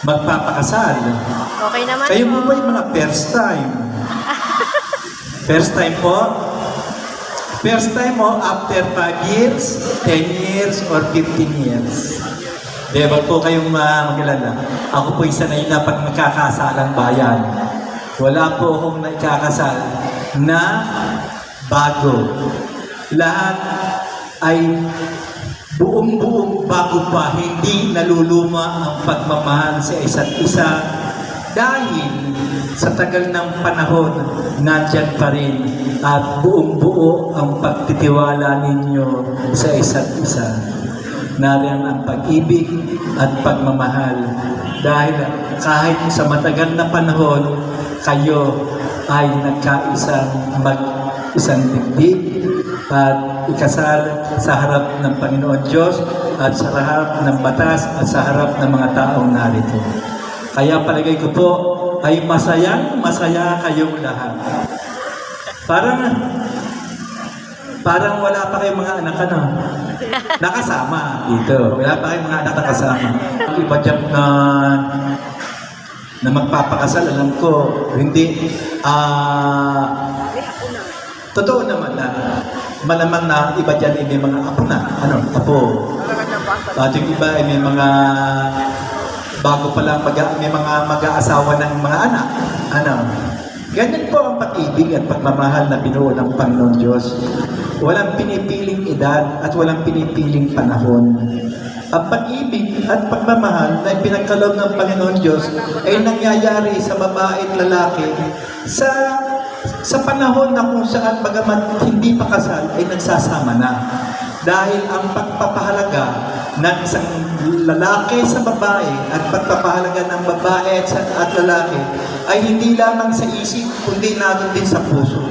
Magpapakasal. Okay naman Kayo po. po ba yung mga first time? First time po? First time mo after 5 years, 10 years, or 15 years? Di ba po kayong magkilala? Ako po isa na yun na pag magkakasalang bayan. Wala po akong nakakasal na bago. Lahat ay buong-buong bago pa, hindi naluluma ang pagmamahal sa isa't isa dahil sa tagal ng panahon, nandyan pa rin at buong-buo ang pagtitiwala ninyo sa isa't isa. Nariyan ang pag-ibig at pagmamahal dahil kahit sa matagal na panahon, kayo ay nagkaisang isang dibdib at ikasal sa harap ng Panginoon Diyos at sa harap ng batas at sa harap ng mga taong narito. Kaya palagay ko po ay masaya kayong lahat. Parang wala pa kayong mga anak nakasama dito. Wala pa kayong mga anak nakasama. Iba dyan na magpapakasal, alam ko, hindi totoo naman na malamang na iba dyan ay may mga apo na. Apo. At yung iba ay may mga bago pa lang may mga mag-aasawa ng mga anak. Ganyan po ang pag-ibig at pagmamahal na binuo ng Panginoon Diyos. Walang pinipiling edad at walang pinipiling panahon. Ang pag-ibig at pagmamahal na pinagkaloob ng Panginoon Diyos ay nangyayari sa babae at lalaki sa panahon na kung saan bagamat hindi pa kasal ay nagsasama na. Dahil ang pagpapahalaga ng isang lalaki sa babae at pagpapahalaga ng babae at lalaki ay hindi lamang sa isip kundi natin din sa puso.